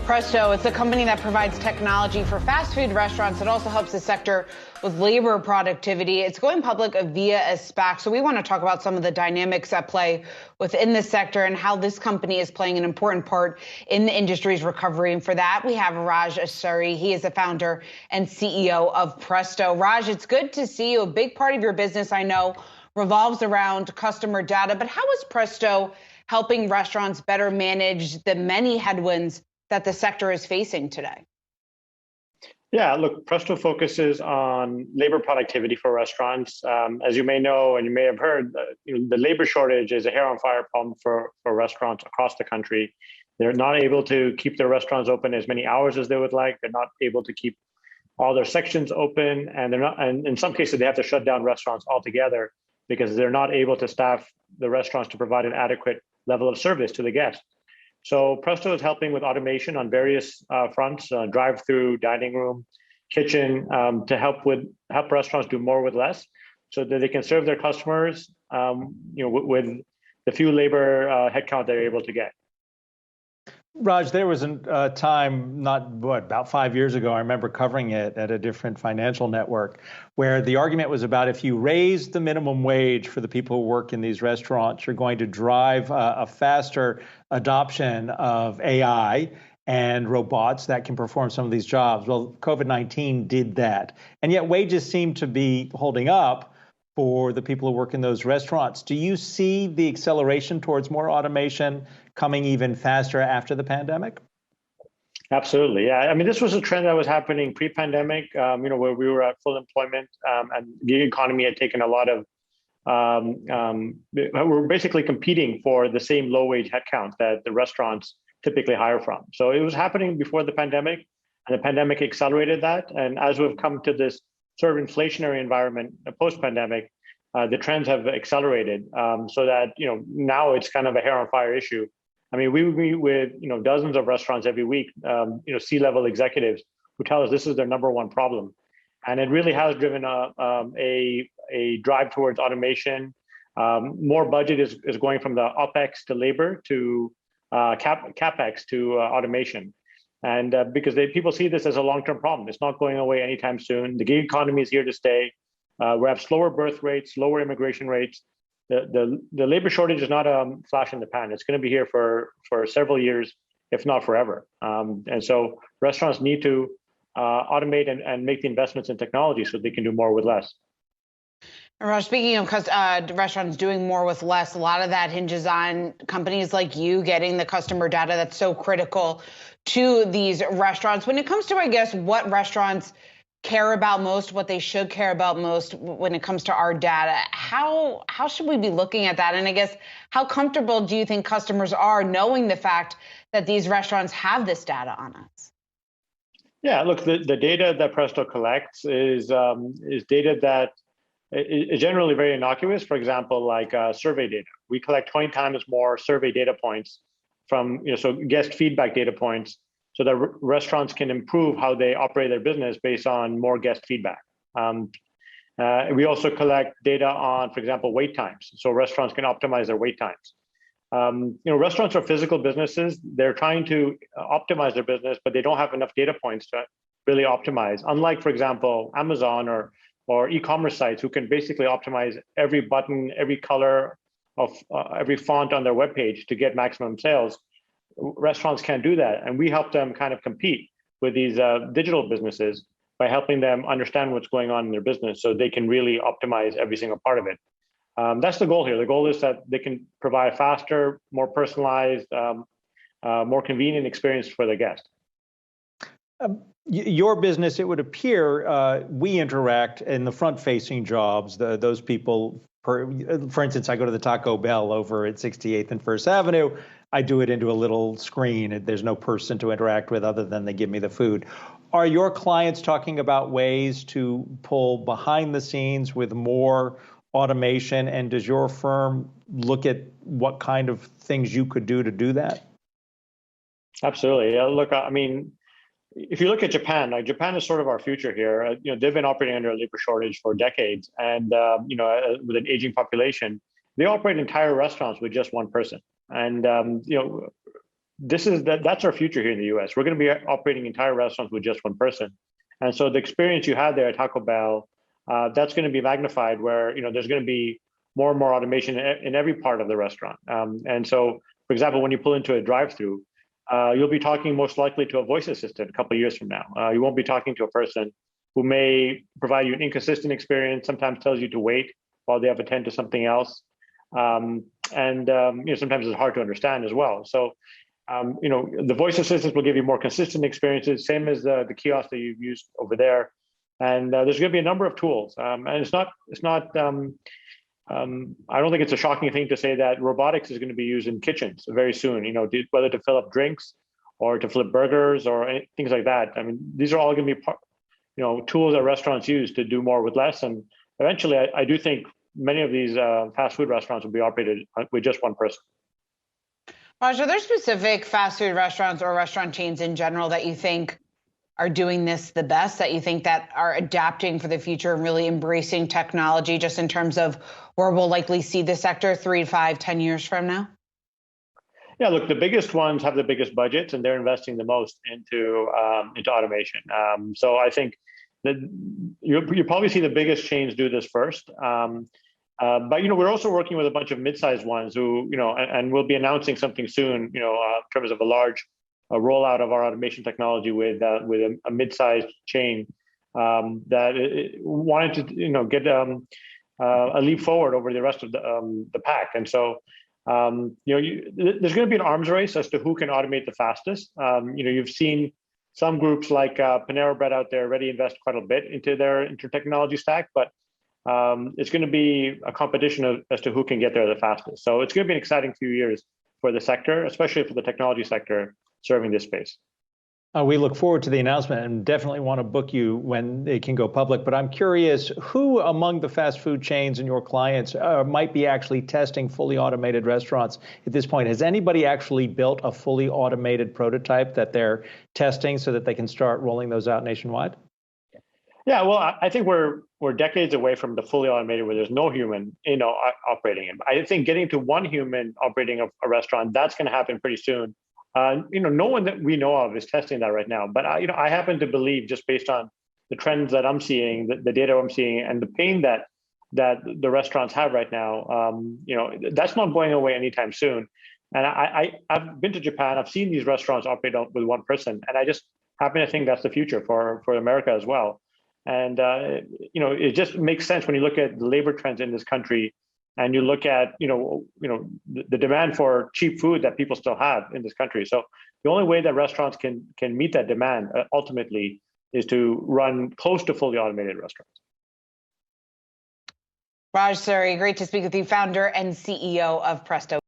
Presto. It's a company that provides technology for fast food restaurants. It also helps the sector with labor productivity. It's going public via a SPAC. So we want to talk about some of the dynamics at play within the sector and how this company is playing an important part in the industry's recovery. And for that, we have Rajat Suri. He is the founder and CEO of Presto. Raj, it's good to see you. A big part of your business, I know, revolves around customer data. But how is Presto helping restaurants better manage the many headwinds that the sector is facing today? Yeah, look, Presto focuses on labor productivity for restaurants. As you may know, and you may have heard, the labor shortage is a hair on fire problem for restaurants across the country. They're not able to keep their restaurants open as many hours as they would like. They're not able to keep all their sections open, and in some cases, they have to shut down restaurants altogether because they're not able to staff the restaurants to provide an adequate level of service to the guests. So Presto is helping with automation on various fronts, drive-through, dining room, kitchen, to help restaurants do more with less, so that they can serve their customers, with the few labor headcount they're able to get. Raj, there was a time, about 5 years ago, I remember covering it at a different financial network, where the argument was about if you raise the minimum wage for the people who work in these restaurants, you're going to drive a faster adoption of AI and robots that can perform some of these jobs. Well, COVID-19 did that. And yet wages seem to be holding up for the people who work in those restaurants. Do you see the acceleration towards more automation coming even faster after the pandemic? Absolutely, yeah. I mean, this was a trend that was happening pre-pandemic, where we were at full employment, and the gig economy had taken a lot of, we're basically competing for the same low-wage headcount that the restaurants typically hire from. So it was happening before the pandemic, and the pandemic accelerated that. And as we've come to this sort of inflationary environment post-pandemic, the trends have accelerated, so that now it's kind of a hair on fire issue. I mean, we meet with dozens of restaurants every week, C-level executives who tell us this is their number one problem, and it really has driven a drive towards automation. More budget is going from the OpEx to labor to CapEx to automation. And because people see this as a long-term problem. It's not going away anytime soon. The gig economy is here to stay. We have slower birth rates, lower immigration rates. The labor shortage is not a flash in the pan. It's going to be here for several years, if not forever. And so restaurants need to automate and make the investments in technology so they can do more with less. Raj, speaking of restaurants doing more with less, a lot of that hinges on companies like you getting the customer data that's so critical to these restaurants. When it comes to, I guess, what restaurants care about most, what they should care about most when it comes to our data, how should we be looking at that? And I guess, how comfortable do you think customers are knowing the fact that these restaurants have this data on us? Yeah, look, the data that Presto collects is data that is generally very innocuous. For example, like survey data. We collect 20 times more survey data points from, so guest feedback data points, so that restaurants can improve how they operate their business based on more guest feedback. We also collect data on, for example, wait times, so restaurants can optimize their wait times. Restaurants are physical businesses. They're trying to optimize their business, but they don't have enough data points to really optimize. Unlike, for example, Amazon or e-commerce sites who can basically optimize every button, every color of every font on their webpage to get maximum sales. Restaurants can't do that. And we help them kind of compete with these digital businesses by helping them understand what's going on in their business so they can really optimize every single part of it. That's the goal here. The goal is that they can provide a faster, more personalized, more convenient experience for the guest. Your business, it would appear, we interact in the front-facing jobs, those people, for instance, I go to the Taco Bell over at 68th and First Avenue. I do it into a little screen. There's no person to interact with other than they give me the food. Are your clients talking about ways to pull behind the scenes with more automation? And does your firm look at what kind of things you could do to do that? Absolutely. Look, I mean, if you look at Japan, Japan is sort of our future here. They've been operating under a labor shortage for decades, and with an aging population, they operate entire restaurants with just one person. And that's our future here in the U.S. We're going to be operating entire restaurants with just one person, and so the experience you had there at Taco Bell, that's going to be magnified. Where there's going to be more and more automation in every part of the restaurant. And so, for example, when you pull into a drive-through, you'll be talking most likely to a voice assistant a couple of years from now. You won't be talking to a person who may provide you an inconsistent experience, sometimes tells you to wait while they have to attend to something else. And sometimes it's hard to understand as well. So, the voice assistants will give you more consistent experiences, same as the kiosk that you've used over there. And there's going to be a number of tools. And it's not. I don't think it's a shocking thing to say that robotics is going to be used in kitchens very soon. Whether to fill up drinks or to flip burgers or things like that. I mean, these are all going to be tools that restaurants use to do more with less. And eventually, I do think many of these fast food restaurants will be operated with just one person. Raj, are there specific fast food restaurants or restaurant chains in general that you think are doing this the best, that you think that are adapting for the future and really embracing technology, just in terms of where we'll likely see the sector 3 to 5, 10 years from now? Yeah, look, the biggest ones have the biggest budgets, and they're investing the most into automation. So I think that you probably see the biggest chains do this first. But we're also working with a bunch of mid-sized ones who and we'll be announcing something soon. In terms of a large rollout of our automation technology with a mid-sized chain that wanted to get a leap forward over the rest of the pack. And so there's going to be an arms race as to who can automate the fastest. You've seen some groups like Panera Bread out there already invest quite a bit into their technology stack, but it's going to be a competition as to who can get there the fastest. So it's going to be an exciting few years for the sector, especially for the technology sector serving this space. We look forward to the announcement and definitely want to book you when it can go public. But I'm curious, who among the fast food chains and your clients might be actually testing fully automated restaurants at this point? Has anybody actually built a fully automated prototype that they're testing so that they can start rolling those out nationwide? Yeah, well, I think we're decades away from the fully automated where there's no human, operating it. I think getting to one human operating a restaurant, that's going to happen pretty soon. No one that we know of is testing that right now. But I happen to believe, just based on the trends that I'm seeing, the data I'm seeing, and the pain that the restaurants have right now, that's not going away anytime soon. And I've been to Japan. I've seen these restaurants operate with one person, and I just happen to think that's the future for America as well. And it just makes sense when you look at the labor trends in this country, and you look at the demand for cheap food that people still have in this country. So the only way that restaurants can meet that demand ultimately is to run close to fully automated restaurants. Raj Suri, great to speak with you, founder and CEO of Presto.